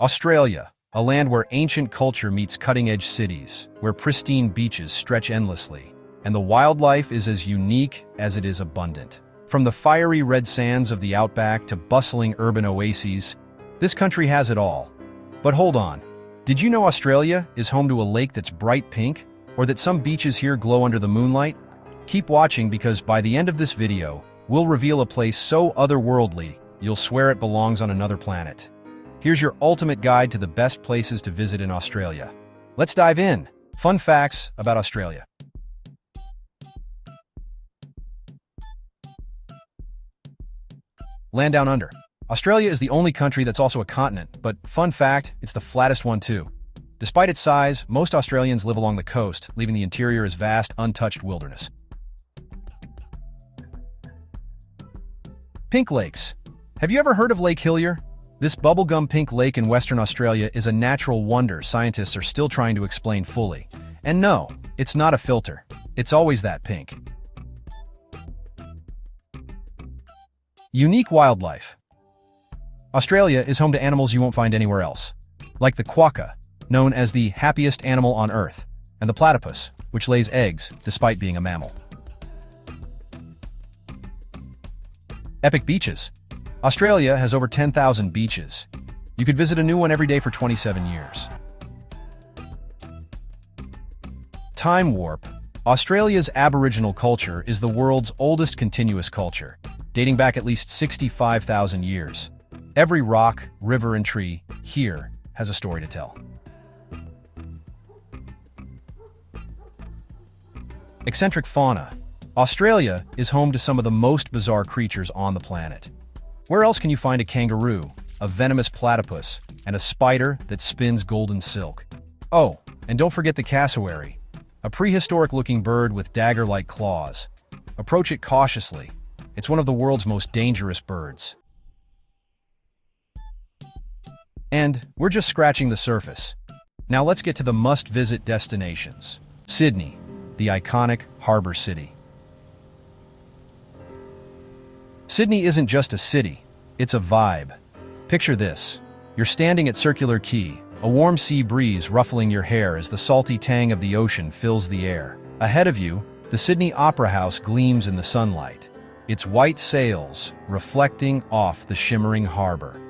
Australia, a land where ancient culture meets cutting-edge cities, where pristine beaches stretch endlessly, and the wildlife is as unique as it is abundant. From the fiery red sands of the outback to bustling urban oases, this country has it all. But hold on, did you know Australia is home to a lake that's bright pink, or that some beaches here glow under the moonlight? Keep watching because by the end of this video, we'll reveal a place so otherworldly, you'll swear it belongs on another planet. Here's your ultimate guide to the best places to visit in Australia. Let's dive in. Fun facts about Australia. Land down under. Australia is the only country that's also a continent, but fun fact, it's the flattest one too. Despite its size, most Australians live along the coast, leaving the interior as vast, untouched wilderness. Pink lakes. Have you ever heard of Lake Hillier? This bubblegum pink lake in Western Australia is a natural wonder scientists are still trying to explain fully. And no, it's not a filter. It's always that pink. Unique wildlife. Australia is home to animals you won't find anywhere else, like the quokka, known as the happiest animal on Earth, and the platypus, which lays eggs despite being a mammal. Epic beaches. Australia has over 10,000 beaches. You could visit a new one every day for 27 years. Time warp. Australia's Aboriginal culture is the world's oldest continuous culture, dating back at least 65,000 years. Every rock, river, and tree here has a story to tell. Eccentric fauna. Australia is home to some of the most bizarre creatures on the planet. Where else can you find a kangaroo, a venomous platypus, and a spider that spins golden silk? Oh, and don't forget the cassowary, a prehistoric-looking bird with dagger-like claws. Approach it cautiously. It's one of the world's most dangerous birds. And we're just scratching the surface. Now let's get to the must-visit destinations. Sydney, the iconic harbour city. Sydney isn't just a city, it's a vibe. Picture this. You're standing at Circular Quay, a warm sea breeze ruffling your hair as the salty tang of the ocean fills the air. Ahead of you, the Sydney Opera House gleams in the sunlight, its white sails reflecting off the shimmering harbour.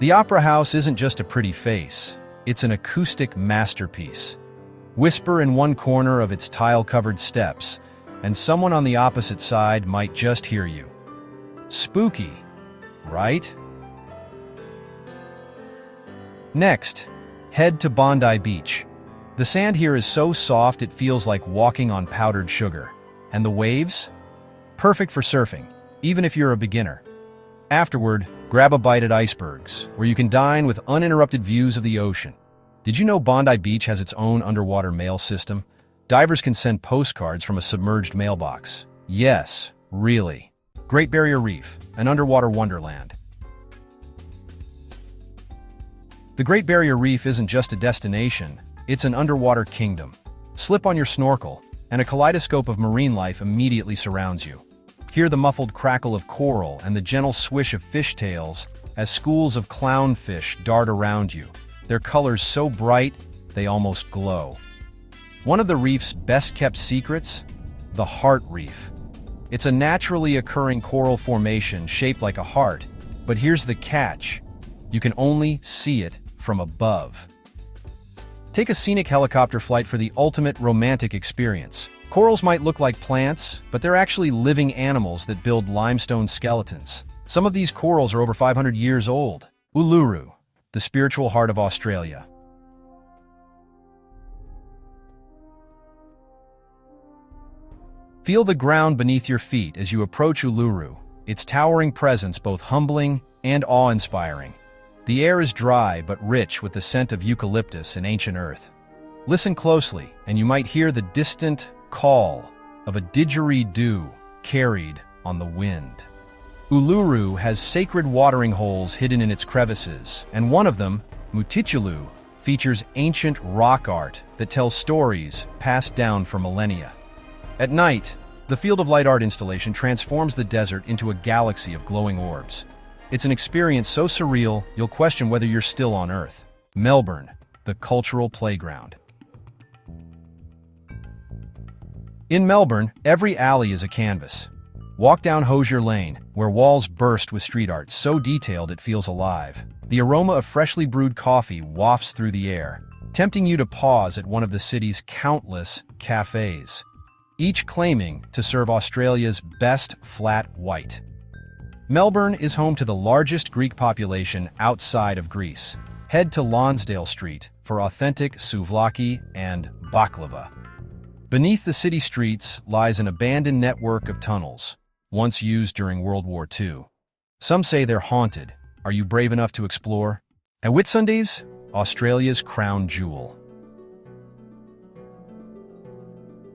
The Opera House isn't just a pretty face, it's an acoustic masterpiece. Whisper in one corner of its tile-covered steps, and someone on the opposite side might just hear you. Spooky, right? Next, head to Bondi Beach. The sand here is so soft it feels like walking on powdered sugar. And the waves? Perfect for surfing, even if you're a beginner. Afterward, grab a bite at Icebergs, where you can dine with uninterrupted views of the ocean. Did you know Bondi Beach has its own underwater mail system? Divers can send postcards from a submerged mailbox. Yes, really. Great Barrier Reef, an underwater wonderland. The Great Barrier Reef isn't just a destination, it's an underwater kingdom. Slip on your snorkel, and a kaleidoscope of marine life immediately surrounds you. Hear the muffled crackle of coral and the gentle swish of fishtails as schools of clownfish dart around you, their colors so bright they almost glow. One of the reef's best-kept secrets? The heart reef. It's a naturally occurring coral formation shaped like a heart, but here's the catch. You can only see it from above. Take a scenic helicopter flight for the ultimate romantic experience. Corals might look like plants, but they're actually living animals that build limestone skeletons. Some of these corals are over 500 years old. Uluru, the spiritual heart of Australia. Feel the ground beneath your feet as you approach Uluru, its towering presence both humbling and awe-inspiring. The air is dry but rich with the scent of eucalyptus and ancient earth. Listen closely, and you might hear the distant call of a didgeridoo carried on the wind. Uluru has sacred watering holes hidden in its crevices, and one of them, Mutichulu, features ancient rock art that tells stories passed down for millennia. At night, the Field of Light art installation transforms the desert into a galaxy of glowing orbs. It's an experience so surreal, you'll question whether you're still on Earth. Melbourne, the cultural playground. In Melbourne, every alley is a canvas. Walk down Hosier Lane, where walls burst with street art so detailed it feels alive. The aroma of freshly brewed coffee wafts through the air, tempting you to pause at one of the city's countless cafes, each claiming to serve Australia's best flat white. Melbourne is home to the largest Greek population outside of Greece. Head to Lonsdale Street for authentic souvlaki and baklava. Beneath the city streets lies an abandoned network of tunnels, once used during World War II. Some say they're haunted. Are you brave enough to explore? And Whitsundays, Australia's crown jewel.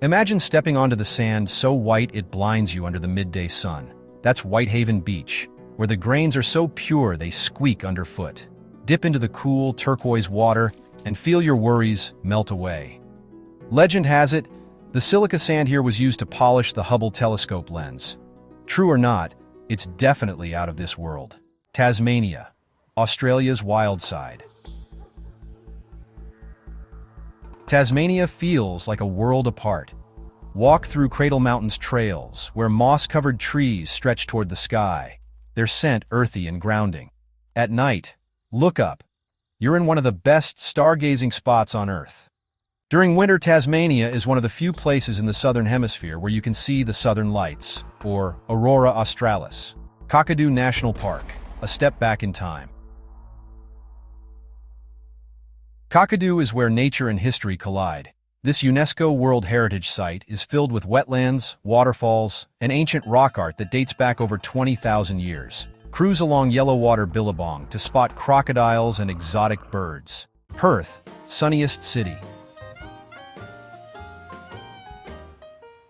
Imagine stepping onto the sand so white it blinds you under the midday sun. That's Whitehaven Beach, where the grains are so pure they squeak underfoot. Dip into the cool, turquoise water and feel your worries melt away. Legend has it, the silica sand here was used to polish the Hubble telescope lens. True or not, it's definitely out of this world. Tasmania, Australia's wild side. Tasmania feels like a world apart. Walk through Cradle Mountain's trails, where moss-covered trees stretch toward the sky, their scent earthy and grounding. At night, look up. You're in one of the best stargazing spots on Earth. During winter, Tasmania is one of the few places in the southern hemisphere where you can see the southern lights, or aurora australis. Kakadu National Park, a step back in time. Kakadu is where nature and history collide. This UNESCO World Heritage Site is filled with wetlands, waterfalls, and ancient rock art that dates back over 20,000 years. Cruise along Yellowwater Billabong to spot crocodiles and exotic birds. Perth, sunniest city.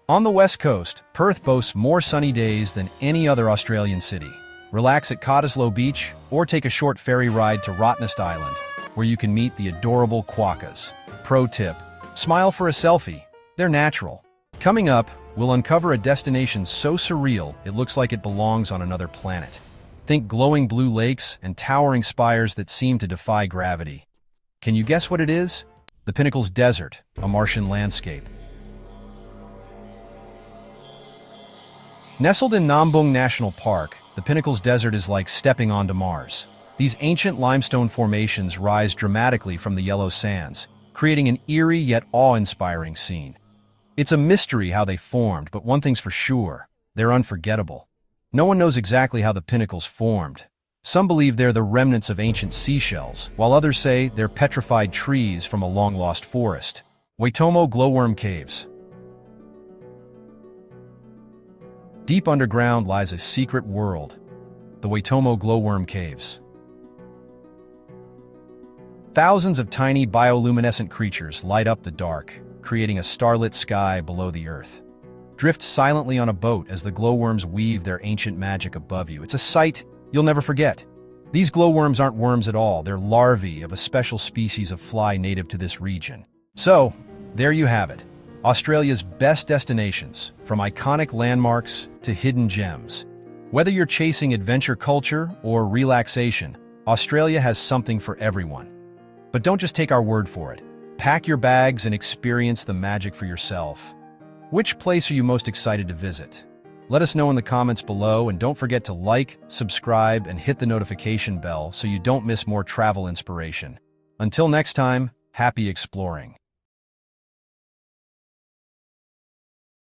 On the west coast, Perth boasts more sunny days than any other Australian city. Relax at Cottesloe Beach or take a short ferry ride to Rottnest Island, where you can meet the adorable quokkas. Pro tip: smile for a selfie. They're natural. Coming up, we'll uncover a destination so surreal it looks like it belongs on another planet. Think glowing blue lakes and towering spires that seem to defy gravity. Can you guess what it is? The Pinnacles Desert, a Martian landscape. Nestled in Nambung National Park, the Pinnacles Desert is like stepping onto Mars. These ancient limestone formations rise dramatically from the yellow sands, creating an eerie yet awe-inspiring scene. It's a mystery how they formed, but one thing's for sure, they're unforgettable. No one knows exactly how the pinnacles formed. Some believe they're the remnants of ancient seashells, while others say they're petrified trees from a long-lost forest. Waitomo Glowworm Caves. Deep underground lies a secret world, the Waitomo Glowworm Caves. Thousands of tiny bioluminescent creatures light up the dark, creating a starlit sky below the earth. Drift silently on a boat as the glowworms weave their ancient magic above you. It's a sight you'll never forget. These glowworms aren't worms at all, they're larvae of a special species of fly native to this region. So, there you have it. Australia's best destinations, from iconic landmarks to hidden gems. Whether you're chasing adventure culture or relaxation, Australia has something for everyone. But don't just take our word for it. Pack your bags and experience the magic for yourself. Which place are you most excited to visit? Let us know in the comments below, and don't forget to like, subscribe, and hit the notification bell so you don't miss more travel inspiration. Until next time, happy exploring.